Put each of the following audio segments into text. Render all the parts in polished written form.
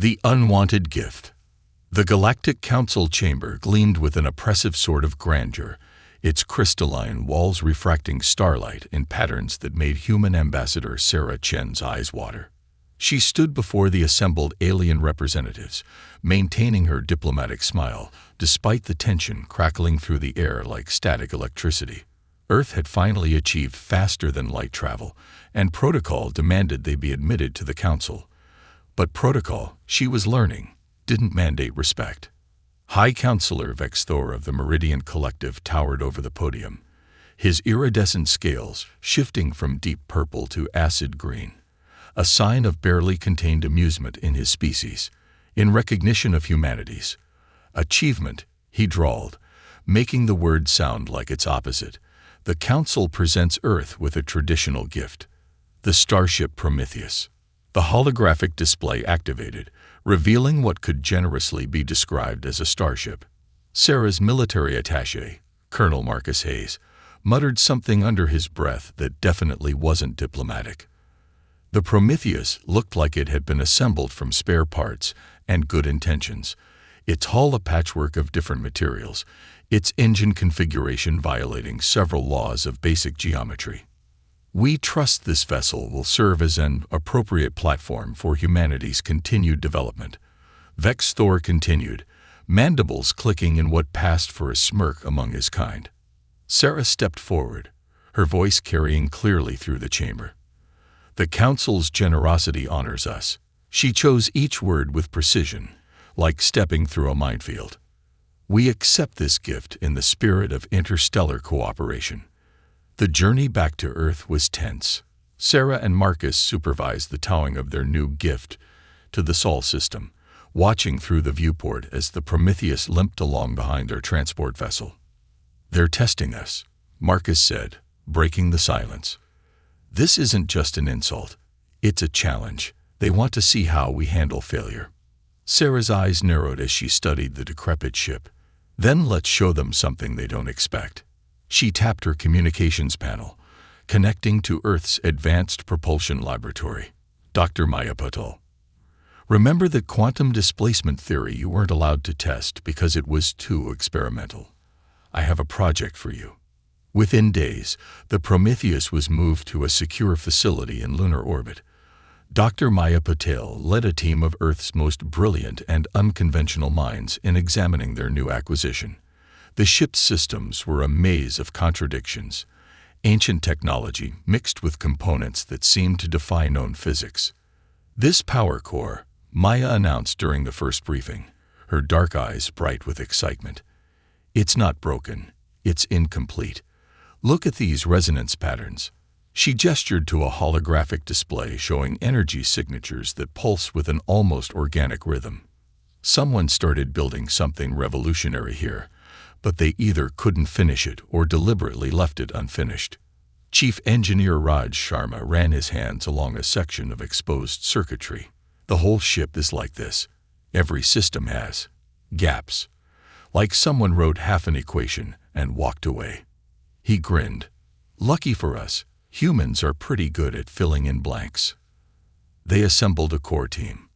The unwanted gift. The Galactic Council chamber gleamed with an oppressive sort of grandeur, its crystalline walls refracting starlight in patterns that made human ambassador Sarah Chen's eyes water. She stood before the assembled alien representatives, maintaining her diplomatic smile, despite the tension crackling through the air like static electricity. Earth had finally achieved faster-than-light travel, and protocol demanded they be admitted to the Council. But protocol, she was learning, didn't mandate respect. High Counselor Vex Thor of the Meridian Collective towered over the podium, his iridescent scales shifting from deep purple to acid green, a sign of barely contained amusement in his species, in recognition of humanity's achievement, he drawled, making the word sound like its opposite. The Council presents Earth with a traditional gift, the Starship Prometheus. The holographic display activated, revealing what could generously be described as a starship. Sarah's military attaché, Colonel Marcus Hayes, muttered something under his breath that definitely wasn't diplomatic. The Prometheus looked like it had been assembled from spare parts and good intentions, its hull a patchwork of different materials, its engine configuration violating several laws of basic geometry. We trust this vessel will serve as an appropriate platform for humanity's continued development. Vex Thor continued, mandibles clicking in what passed for a smirk among his kind. Sarah stepped forward, her voice carrying clearly through the chamber. The Council's generosity honors us. She chose each word with precision, like stepping through a minefield. We accept this gift in the spirit of interstellar cooperation. The journey back to Earth was tense. Sarah and Marcus supervised the towing of their new gift to the Sol system, watching through the viewport as the Prometheus limped along behind their transport vessel. "They're testing us," Marcus said, breaking the silence. "This isn't just an insult. It's a challenge. They want to see how we handle failure." Sarah's eyes narrowed as she studied the decrepit ship. "Then let's show them something they don't expect." She tapped her communications panel, connecting to Earth's Advanced Propulsion Laboratory. "Dr. Maya Patel, remember the quantum displacement theory you weren't allowed to test because it was too experimental? I have a project for you." Within days, the Prometheus was moved to a secure facility in lunar orbit. Dr. Maya Patel led a team of Earth's most brilliant and unconventional minds in examining their new acquisition. The ship's systems were a maze of contradictions, ancient technology mixed with components that seemed to defy known physics. "This power core," Maya announced during the first briefing, her dark eyes bright with excitement. "It's not broken, it's incomplete. Look at these resonance patterns." She gestured to a holographic display showing energy signatures that pulse with an almost organic rhythm. Someone started building something revolutionary here, but they either couldn't finish it or deliberately left it unfinished. Chief Engineer Raj Sharma ran his hands along a section of exposed circuitry. "The whole ship is like this. Every system has gaps. Like someone wrote half an equation and walked away." He grinned. "Lucky for us, humans are pretty good at filling in blanks." They assembled a core team.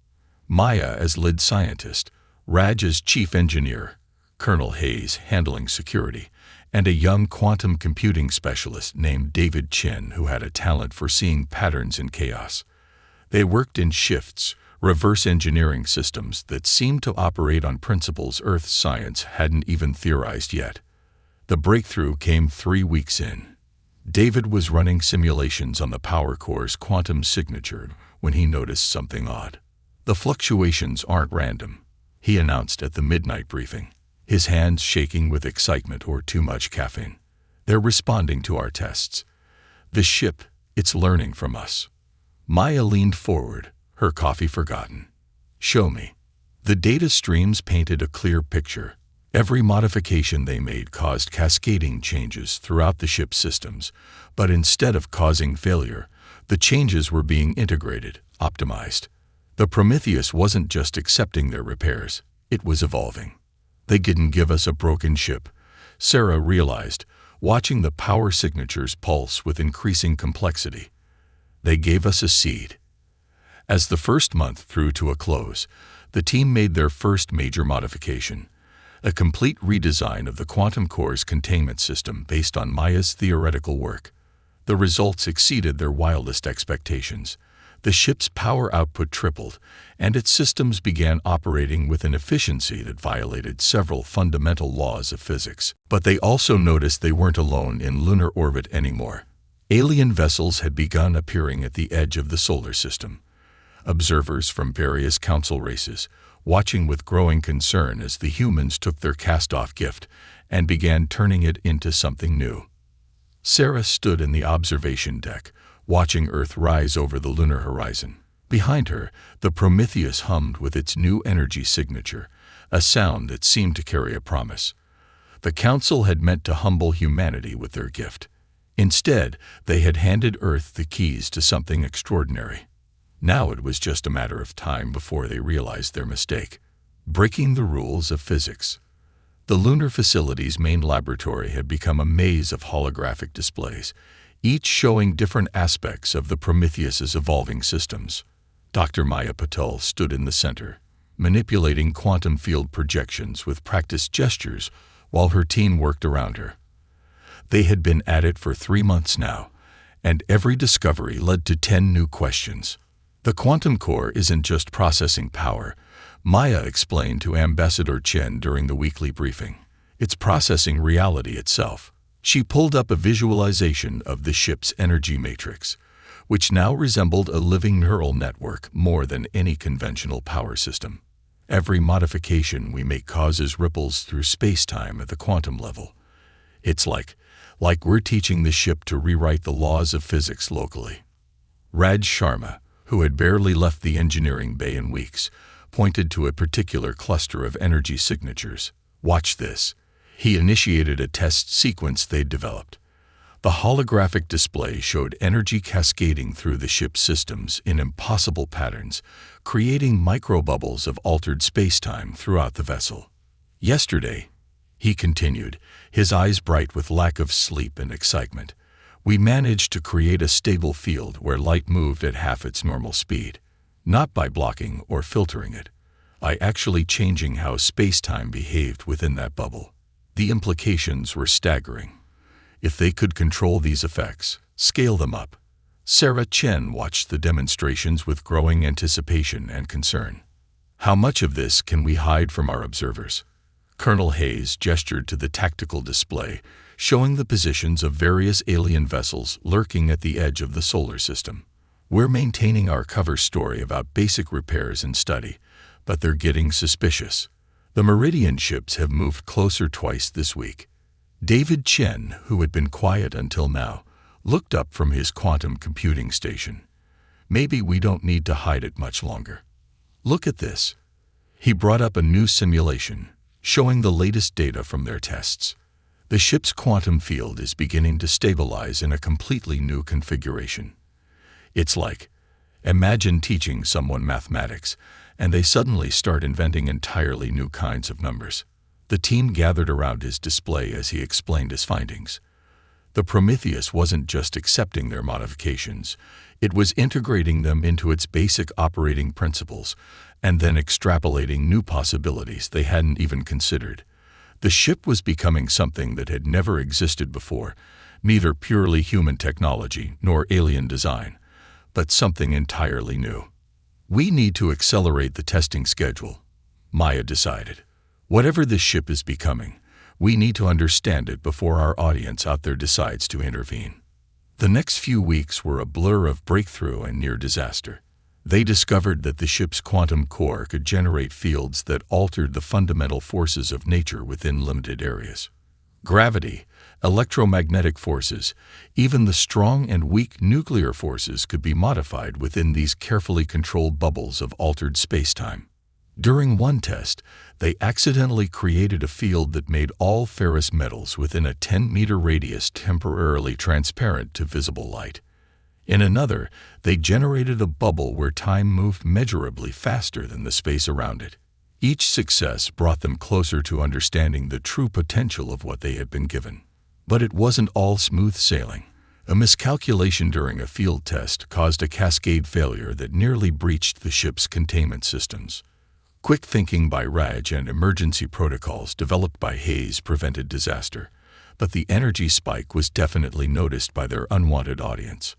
Maya as lead scientist, Raj as chief engineer, Colonel Hayes handling security, and a young quantum computing specialist named David Chin who had a talent for seeing patterns in chaos. They worked in shifts, reverse engineering systems that seemed to operate on principles Earth science hadn't even theorized yet. The breakthrough came 3 weeks in. David was running simulations on the power core's quantum signature when he noticed something odd. "The fluctuations aren't random," he announced at the midnight briefing, his hands shaking with excitement or too much caffeine. "They're responding to our tests. The ship, it's learning from us." Maya leaned forward, her coffee forgotten. "Show me." The data streams painted a clear picture. Every modification they made caused cascading changes throughout the ship's systems, but instead of causing failure, the changes were being integrated, optimized. The Prometheus wasn't just accepting their repairs, it was evolving. "They didn't give us a broken ship," Sarah realized, watching the power signatures pulse with increasing complexity. "They gave us a seed. As the first month drew to a close, the team made their first major modification, a complete redesign of the quantum core's containment system based on Maya's theoretical work. The results exceeded their wildest expectations. The ship's power output tripled, and its systems began operating with an efficiency that violated several fundamental laws of physics. But they also noticed they weren't alone in lunar orbit anymore. Alien vessels had begun appearing at the edge of the solar system. Observers from various council races, watching with growing concern as the humans took their cast-off gift and began turning it into something new. Sarah stood in the observation deck, watching Earth rise over the lunar horizon. Behind her, the Prometheus hummed with its new energy signature, a sound that seemed to carry a promise. The Council had meant to humble humanity with their gift. Instead, they had handed Earth the keys to something extraordinary. Now it was just a matter of time before they realized their mistake. Breaking the rules of physics. The lunar facility's main laboratory had become a maze of holographic displays, each showing different aspects of the Prometheus's evolving systems. Dr. Maya Patel stood in the center, manipulating quantum field projections with practiced gestures while her team worked around her. They had been at it for 3 months now, and every discovery led to 10 new questions. The quantum core isn't just processing power, Maya explained to Ambassador Chen during the weekly briefing. It's processing reality itself. She pulled up a visualization of the ship's energy matrix, which now resembled a living neural network more than any conventional power system. Every modification we make causes ripples through space-time at the quantum level. It's like we're teaching the ship to rewrite the laws of physics locally. Raj Sharma, who had barely left the engineering bay in weeks, pointed to a particular cluster of energy signatures. Watch this. He initiated a test sequence they'd developed. The holographic display showed energy cascading through the ship's systems in impossible patterns, creating microbubbles of altered spacetime throughout the vessel. Yesterday, he continued, his eyes bright with lack of sleep and excitement, we managed to create a stable field where light moved at half its normal speed, not by blocking or filtering it, by actually changing how space-time behaved within that bubble. The implications were staggering. If they could control these effects, scale them up. Sarah Chen watched the demonstrations with growing anticipation and concern. How much of this can we hide from our observers? Colonel Hayes gestured to the tactical display, showing the positions of various alien vessels lurking at the edge of the solar system. We're maintaining our cover story about basic repairs and study, but they're getting suspicious. The Meridian ships have moved closer twice this week. David Chen, who had been quiet until now, looked up from his quantum computing station. Maybe we don't need to hide it much longer. Look at this. He brought up a new simulation, showing the latest data from their tests. The ship's quantum field is beginning to stabilize in a completely new configuration. It's like, imagine teaching someone mathematics, and they suddenly start inventing entirely new kinds of numbers. The team gathered around his display as he explained his findings. The Prometheus wasn't just accepting their modifications, it was integrating them into its basic operating principles and then extrapolating new possibilities they hadn't even considered. The ship was becoming something that had never existed before, neither purely human technology nor alien design, but something entirely new. We need to accelerate the testing schedule, Maya decided. Whatever this ship is becoming, we need to understand it before our audience out there decides to intervene. The next few weeks were a blur of breakthrough and near disaster. They discovered that the ship's quantum core could generate fields that altered the fundamental forces of nature within limited areas. Gravity, electromagnetic forces, even the strong and weak nuclear forces could be modified within these carefully controlled bubbles of altered spacetime. During one test, they accidentally created a field that made all ferrous metals within a 10-meter radius temporarily transparent to visible light. In another, they generated a bubble where time moved measurably faster than the space around it. Each success brought them closer to understanding the true potential of what they had been given. But it wasn't all smooth sailing. A miscalculation during a field test caused a cascade failure that nearly breached the ship's containment systems. Quick thinking by Raj and emergency protocols developed by Hayes prevented disaster, but the energy spike was definitely noticed by their unwanted audience.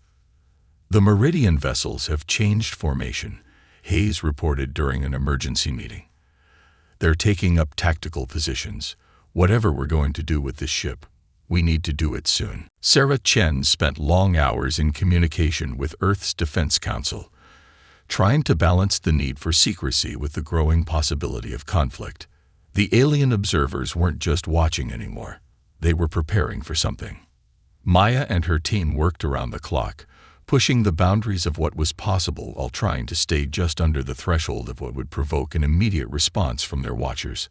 The Meridian vessels have changed formation, Hayes reported during an emergency meeting. They're taking up tactical positions. Whatever we're going to do with this ship, we need to do it soon. Sarah Chen spent long hours in communication with Earth's Defense Council, trying to balance the need for secrecy with the growing possibility of conflict. The alien observers weren't just watching anymore. They were preparing for something. Maya and her team worked around the clock, pushing the boundaries of what was possible while trying to stay just under the threshold of what would provoke an immediate response from their watchers.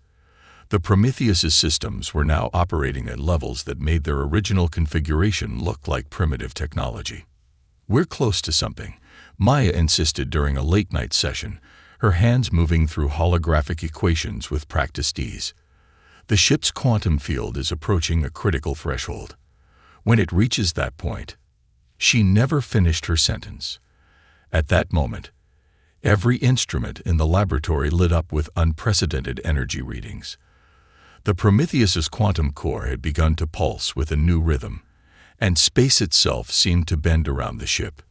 The Prometheus's systems were now operating at levels that made their original configuration look like primitive technology. "We're close to something," Maya insisted during a late-night session, her hands moving through holographic equations with practiced ease. "The ship's quantum field is approaching a critical threshold. When it reaches that point..." She never finished her sentence. At that moment, every instrument in the laboratory lit up with unprecedented energy readings. The Prometheus's quantum core had begun to pulse with a new rhythm, and space itself seemed to bend around the ship.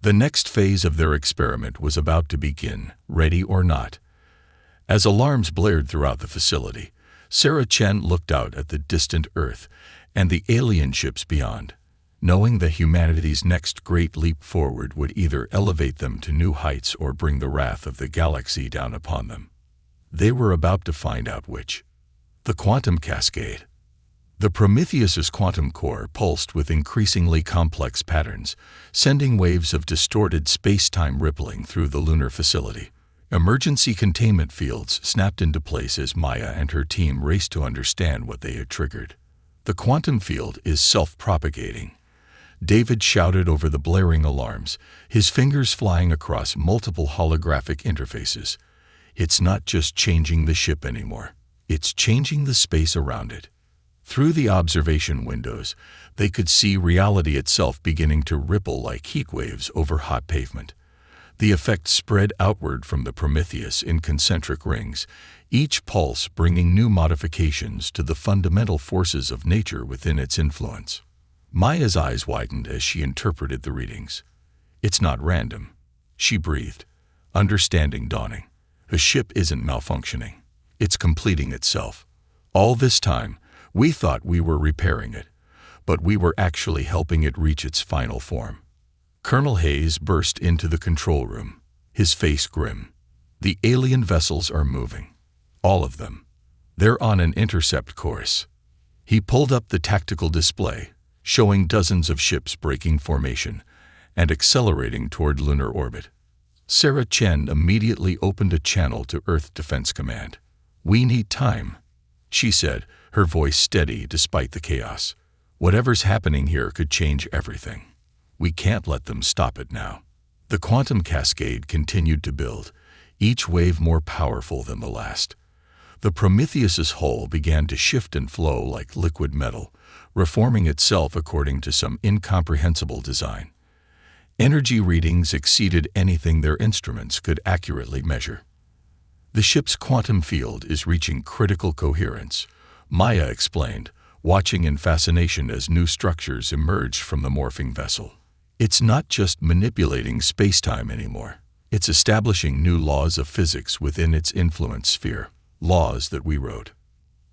The next phase of their experiment was about to begin, ready or not. As alarms blared throughout the facility, Sarah Chen looked out at the distant Earth and the alien ships beyond, knowing that humanity's next great leap forward would either elevate them to new heights or bring the wrath of the galaxy down upon them. They were about to find out which. The quantum cascade. The Prometheus's quantum core pulsed with increasingly complex patterns, sending waves of distorted space-time rippling through the lunar facility. Emergency containment fields snapped into place as Maya and her team raced to understand what they had triggered. "The quantum field is self-propagating," David shouted over the blaring alarms, his fingers flying across multiple holographic interfaces. "It's not just changing the ship anymore. It's changing the space around it." Through the observation windows, they could see reality itself beginning to ripple like heat waves over hot pavement. The effect spread outward from the Prometheus in concentric rings, each pulse bringing new modifications to the fundamental forces of nature within its influence. Maya's eyes widened as she interpreted the readings. "It's not random," she breathed, understanding dawning. "The ship isn't malfunctioning. It's completing itself. All this time, we thought we were repairing it, but we were actually helping it reach its final form." Colonel Hayes burst into the control room, his face grim. "The alien vessels are moving. All of them. They're on an intercept course." He pulled up the tactical display, showing dozens of ships breaking formation and accelerating toward lunar orbit. Sarah Chen immediately opened a channel to Earth Defense Command. "We need time," she said, her voice steady despite the chaos. "Whatever's happening here could change everything. We can't let them stop it now." The quantum cascade continued to build, each wave more powerful than the last. The Prometheus's hull began to shift and flow like liquid metal, reforming itself according to some incomprehensible design. Energy readings exceeded anything their instruments could accurately measure. "The ship's quantum field is reaching critical coherence," Maya explained, watching in fascination as new structures emerged from the morphing vessel. "It's not just manipulating space-time anymore. It's establishing new laws of physics within its influence sphere, laws that we wrote."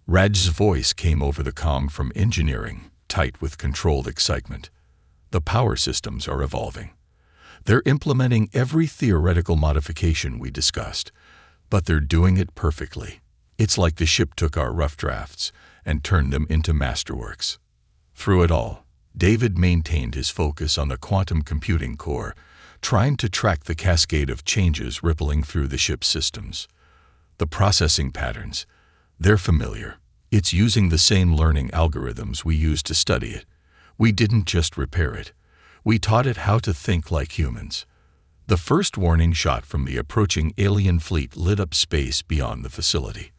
Raj's voice came over the comm from engineering, tight with controlled excitement. "The power systems are evolving. They're implementing every theoretical modification we discussed, but they're doing it perfectly. It's like the ship took our rough drafts and turned them into masterworks." Through it all, David maintained his focus on the quantum computing core, trying to track the cascade of changes rippling through the ship's systems. The processing patterns, they're familiar. It's using the same learning algorithms we used to study it. We didn't just repair it. We taught it how to think like humans. The first warning shot from the approaching alien fleet lit up space beyond the facility.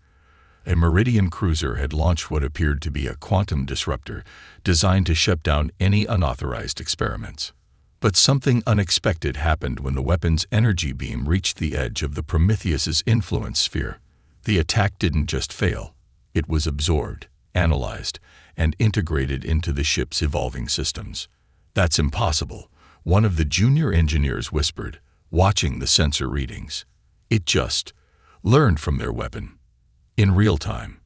a Meridian cruiser had launched what appeared to be a quantum disruptor designed to shut down any unauthorized experiments. But something unexpected happened when the weapon's energy beam reached the edge of the Prometheus's influence sphere. The attack didn't just fail. It was absorbed, analyzed, and integrated into the ship's evolving systems. "That's impossible," one of the junior engineers whispered, watching the sensor readings. "It just learned from their weapon in real time."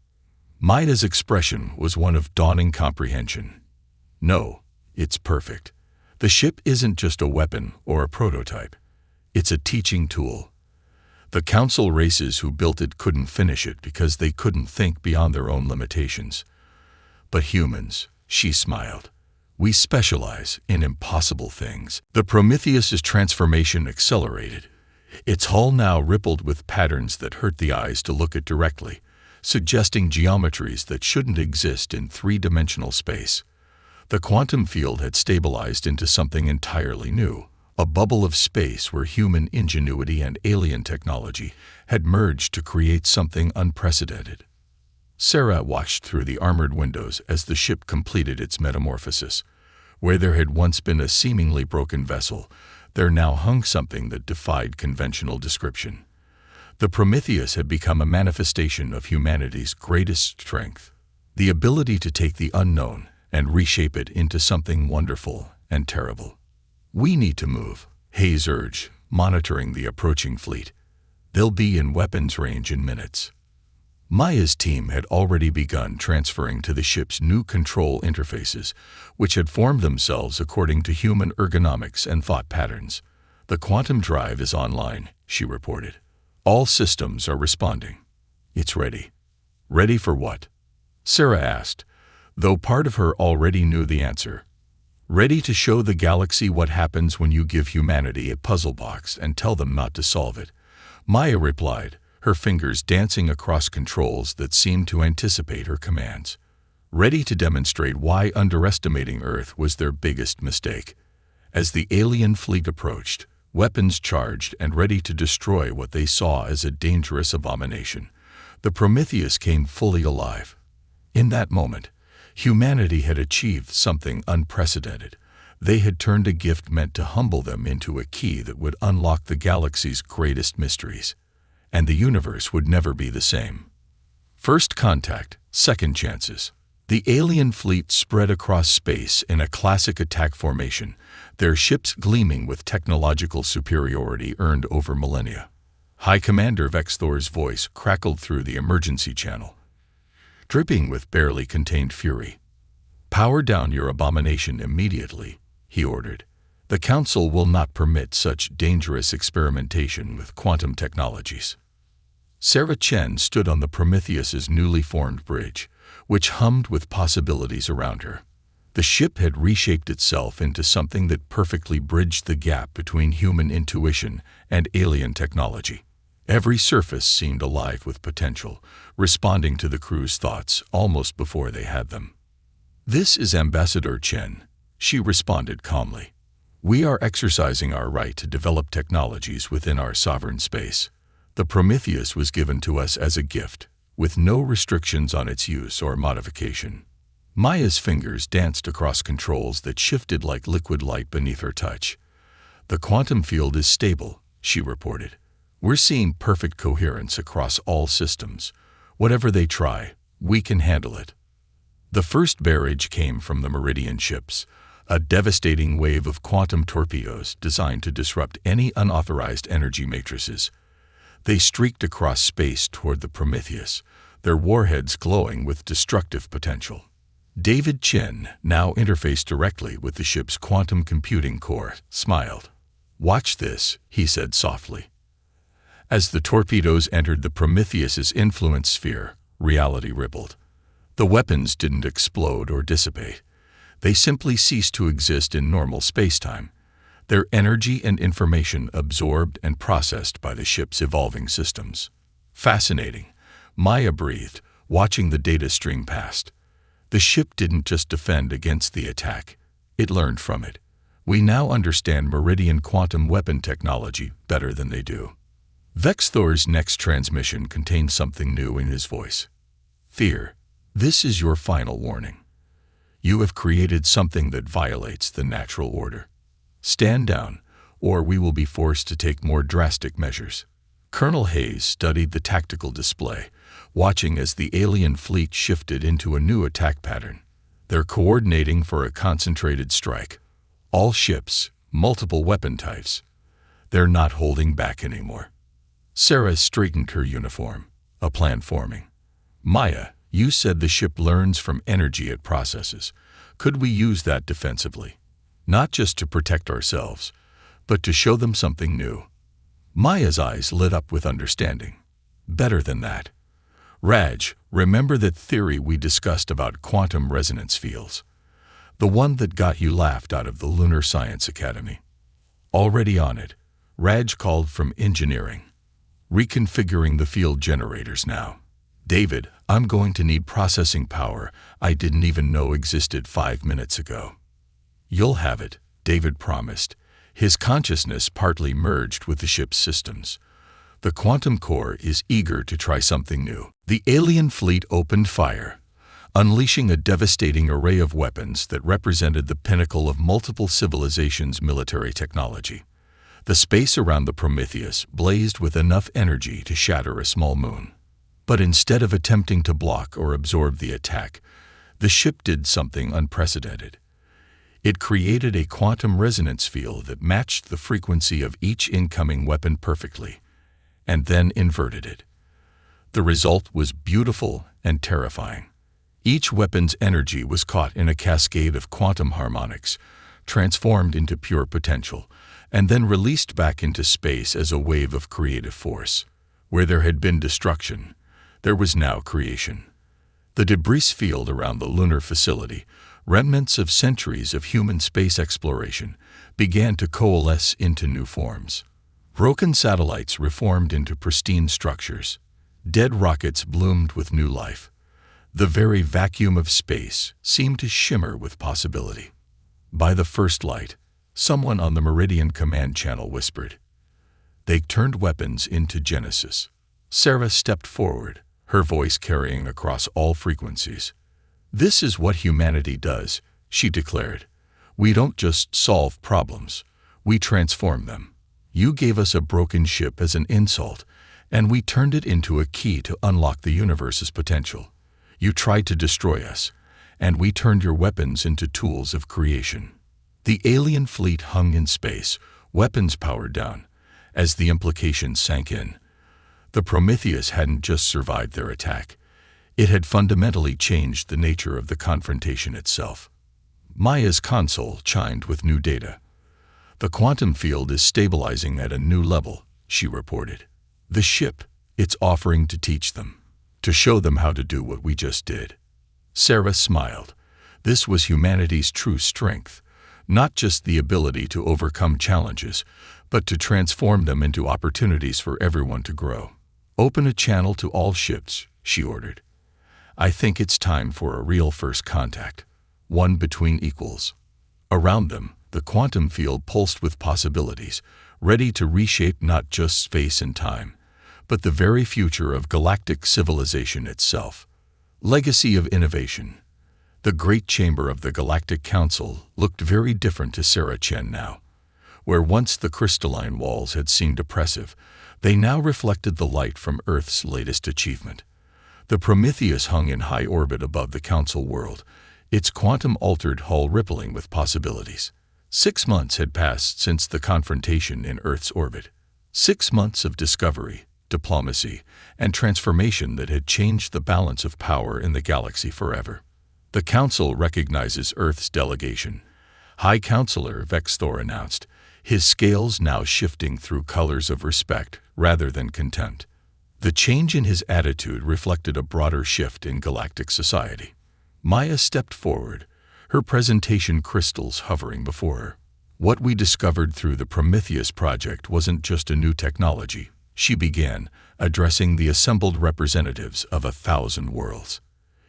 Maya's expression was one of dawning comprehension. "No, it's perfect. The ship isn't just a weapon or a prototype. It's a teaching tool. The council races who built it couldn't finish it because they couldn't think beyond their own limitations. But humans," she smiled, "we specialize in impossible things." The Prometheus's transformation accelerated. Its hull now rippled with patterns that hurt the eyes to look at directly, suggesting geometries that shouldn't exist in three-dimensional space. The quantum field had stabilized into something entirely new, a bubble of space where human ingenuity and alien technology had merged to create something unprecedented. Sarah watched through the armored windows as the ship completed its metamorphosis. Where there had once been a seemingly broken vessel, there now hung something that defied conventional description. The Prometheus had become a manifestation of humanity's greatest strength, the ability to take the unknown and reshape it into something wonderful and terrible. "We need to move," Hayes urged, monitoring the approaching fleet. "They'll be in weapons range in minutes." Maya's team had already begun transferring to the ship's new control interfaces, which had formed themselves according to human ergonomics and thought patterns. "The quantum drive is online," she reported. "All systems are responding. It's ready." "Ready for what?" Sarah asked, though part of her already knew the answer. "Ready to show the galaxy what happens when you give humanity a puzzle box and tell them not to solve it," Maya replied, her fingers dancing across controls that seemed to anticipate her commands. Ready to demonstrate why underestimating Earth was their biggest mistake. As the alien fleet approached, weapons charged and ready to destroy what they saw as a dangerous abomination, the Prometheus came fully alive. In that moment, humanity had achieved something unprecedented. They had turned a gift meant to humble them into a key that would unlock the galaxy's greatest mysteries. And the universe would never be the same. First contact, second chances. The alien fleet spread across space in a classic attack formation, their ships gleaming with technological superiority earned over millennia. High Commander Vexthor's voice crackled through the emergency channel, dripping with barely contained fury. "Power down your abomination immediately," he ordered. "The Council will not permit such dangerous experimentation with quantum technologies." Sarah Chen stood on the Prometheus's newly formed bridge, which hummed with possibilities around her. The ship had reshaped itself into something that perfectly bridged the gap between human intuition and alien technology. Every surface seemed alive with potential, responding to the crew's thoughts almost before they had them. "This is Ambassador Chen," she responded calmly. "We are exercising our right to develop technologies within our sovereign space. The Prometheus was given to us as a gift, with no restrictions on its use or modification." Maya's fingers danced across controls that shifted like liquid light beneath her touch. "The quantum field is stable," she reported. "We're seeing perfect coherence across all systems. Whatever they try, we can handle it." The first barrage came from the Meridian ships, a devastating wave of quantum torpedoes designed to disrupt any unauthorized energy matrices. They streaked across space toward the Prometheus, their warheads glowing with destructive potential. David Chen, now interfaced directly with the ship's quantum computing core, smiled. "Watch this," he said softly. As the torpedoes entered the Prometheus's influence sphere, reality rippled. The weapons didn't explode or dissipate. They simply ceased to exist in normal spacetime, their energy and information absorbed and processed by the ship's evolving systems. "Fascinating," Maya breathed, watching the data stream past. "The ship didn't just defend against the attack. It learned from it. We now understand Meridian quantum weapon technology better than they do." Vexthor's next transmission contained something new in his voice. Fear, this is your final warning. You have created something that violates the natural order. Stand down, or we will be forced to take more drastic measures. Colonel Hayes studied the tactical display, watching as the alien fleet shifted into a new attack pattern. They're coordinating for a concentrated strike. All ships, multiple weapon types. They're not holding back anymore. Sarah straightened her uniform, a plan forming. Maya, you said the ship learns from energy it processes. Could we use that defensively? Not just to protect ourselves, but to show them something new. Maya's eyes lit up with understanding. Better than that. Raj, remember that theory we discussed about quantum resonance fields? The one that got you laughed out of the Lunar Science Academy. Already on it, Raj called from engineering. Reconfiguring the field generators now. David, I'm going to need processing power I didn't even know existed 5 minutes ago. You'll have it, David promised, his consciousness partly merged with the ship's systems. The quantum core is eager to try something new. The alien fleet opened fire, unleashing a devastating array of weapons that represented the pinnacle of multiple civilizations' military technology. The space around the Prometheus blazed with enough energy to shatter a small moon. But instead of attempting to block or absorb the attack, the ship did something unprecedented. It created a quantum resonance field that matched the frequency of each incoming weapon perfectly, and then inverted it. The result was beautiful and terrifying. Each weapon's energy was caught in a cascade of quantum harmonics, transformed into pure potential, and then released back into space as a wave of creative force. Where there had been destruction, there was now creation. The debris field around the lunar facility, remnants of centuries of human space exploration, began to coalesce into new forms. Broken satellites reformed into pristine structures. Dead rockets bloomed with new life. The very vacuum of space seemed to shimmer with possibility. By the first light, someone on the Meridian command channel whispered. They turned weapons into Genesis. Sarah stepped forward, her voice carrying across all frequencies. This is what humanity does, she declared. We don't just solve problems, we transform them. You gave us a broken ship as an insult, and we turned it into a key to unlock the universe's potential. You tried to destroy us, and we turned your weapons into tools of creation. The alien fleet hung in space, weapons powered down. As the implications sank in, the Prometheus hadn't just survived their attack. It had fundamentally changed the nature of the confrontation itself. Maya's console chimed with new data. The quantum field is stabilizing at a new level, she reported. The ship, it's offering to teach them, to show them how to do what we just did. Sarah smiled. This was humanity's true strength, not just the ability to overcome challenges, but to transform them into opportunities for everyone to grow. Open a channel to all ships, she ordered. I think it's time for a real first contact, one between equals. Around them, the quantum field pulsed with possibilities, ready to reshape not just space and time, but the very future of galactic civilization itself. Legacy of innovation. The great chamber of the Galactic Council looked very different to Sarah Chen now. Where once the crystalline walls had seemed oppressive, they now reflected the light from Earth's latest achievement. The Prometheus hung in high orbit above the Council world, its quantum-altered hull rippling with possibilities. 6 months had passed since the confrontation in Earth's orbit. 6 months of discovery, diplomacy, and transformation that had changed the balance of power in the galaxy forever. The Council recognizes Earth's delegation, High Counselor Vexthor announced, his scales now shifting through colors of respect rather than contempt. The change in his attitude reflected a broader shift in galactic society. Maya stepped forward, her presentation crystals hovering before her. What we discovered through the Prometheus project wasn't just a new technology, she began, addressing the assembled representatives of 1,000 worlds.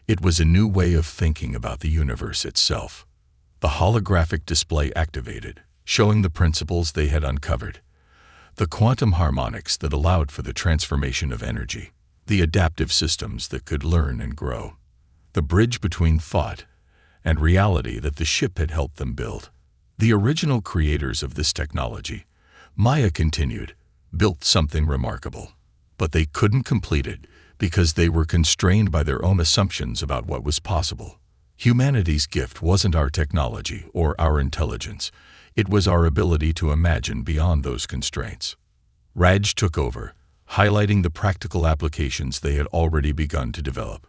It was a new way of thinking about the universe itself. The holographic display activated, showing the principles they had uncovered. The quantum harmonics that allowed for the transformation of energy. the adaptive systems that could learn and grow, the bridge between thought and reality that the ship had helped them build. The original creators of this technology, Maya continued, built something remarkable, but they couldn't complete it because they were constrained by their own assumptions about what was possible. Humanity's gift wasn't our technology or our intelligence. It was our ability to imagine beyond those constraints. Raj took over, highlighting the practical applications they had already begun to develop.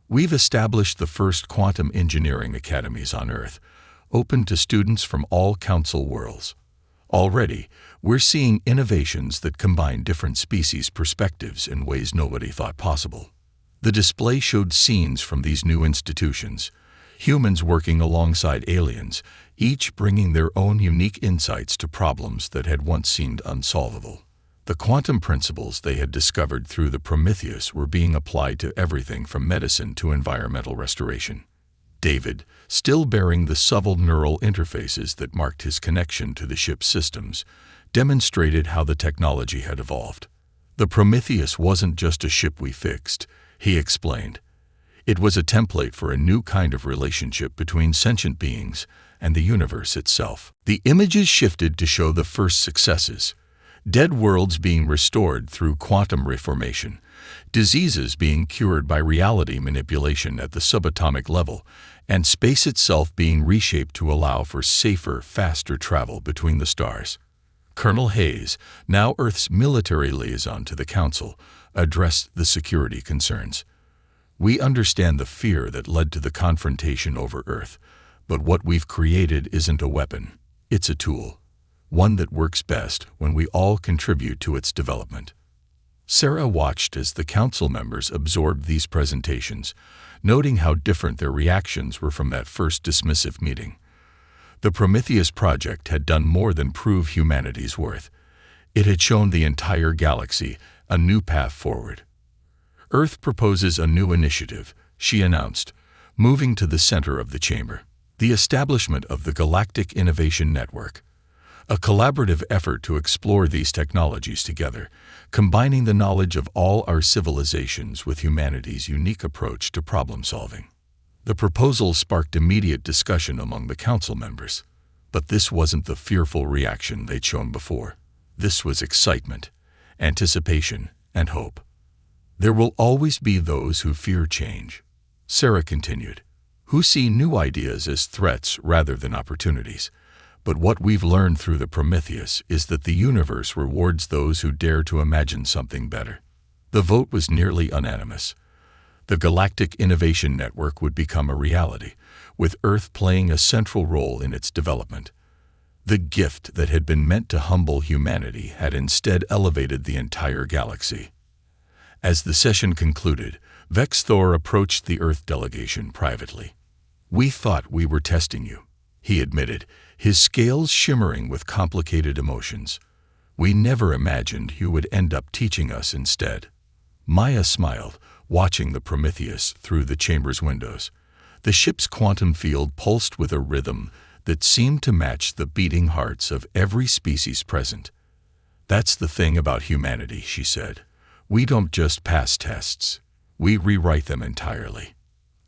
We've established the first quantum engineering academies on Earth, open to students from all council worlds. Already, we're seeing innovations that combine different species' perspectives in ways nobody thought possible. The display showed scenes from these new institutions, humans working alongside aliens, each bringing their own unique insights to problems that had once seemed unsolvable. The quantum principles they had discovered through the Prometheus were being applied to everything from medicine to environmental restoration. David, still bearing the subtle neural interfaces that marked his connection to the ship's systems, demonstrated how the technology had evolved. The Prometheus wasn't just a ship we fixed, he explained. It was a template for a new kind of relationship between sentient beings and the universe itself. The images shifted to show the first successes: dead worlds being restored through quantum reformation, diseases being cured by reality manipulation at the subatomic level, and space itself being reshaped to allow for safer, faster travel between the stars. Colonel Hayes, now Earth's military liaison to the Council, addressed the security concerns. We understand the fear that led to the confrontation over Earth, but what we've created isn't a weapon, it's a tool. One that works best when we all contribute to its development. Sarah watched as the council members absorbed these presentations, noting how different their reactions were from that first dismissive meeting. The Prometheus project had done more than prove humanity's worth. It had shown the entire galaxy a new path forward. Earth proposes a new initiative, she announced, moving to the center of the chamber. The establishment of the Galactic Innovation Network. A collaborative effort to explore these technologies together, combining the knowledge of all our civilizations with humanity's unique approach to problem-solving. The proposal sparked immediate discussion among the council members. But this wasn't the fearful reaction they'd shown before. This was excitement, anticipation, and hope. There will always be those who fear change, Sarah continued, who see new ideas as threats rather than opportunities. But what we've learned through the Prometheus is that the universe rewards those who dare to imagine something better. The vote was nearly unanimous. The Galactic Innovation Network would become a reality, with Earth playing a central role in its development. The gift that had been meant to humble humanity had instead elevated the entire galaxy. As the session concluded, Vex Thor approached the Earth delegation privately. "We thought we were testing you," he admitted, his scales shimmering with complicated emotions. "We never imagined you would end up teaching us instead." Maya smiled, watching the Prometheus through the chamber's windows. The ship's quantum field pulsed with a rhythm that seemed to match the beating hearts of every species present. "That's the thing about humanity," she said. "We don't just pass tests. We rewrite them entirely."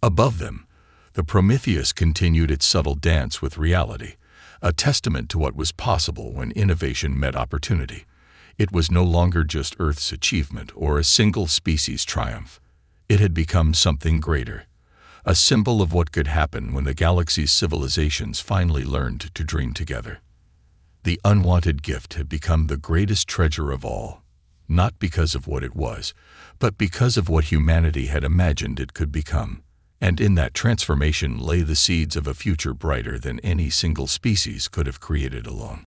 Above them, the Prometheus continued its subtle dance with reality, a testament to what was possible when innovation met opportunity. It was no longer just Earth's achievement or a single species' triumph. It had become something greater, a symbol of what could happen when the galaxy's civilizations finally learned to dream together. The unwanted gift had become the greatest treasure of all, not because of what it was, but because of what humanity had imagined it could become. And in that transformation lay the seeds of a future brighter than any single species could have created alone.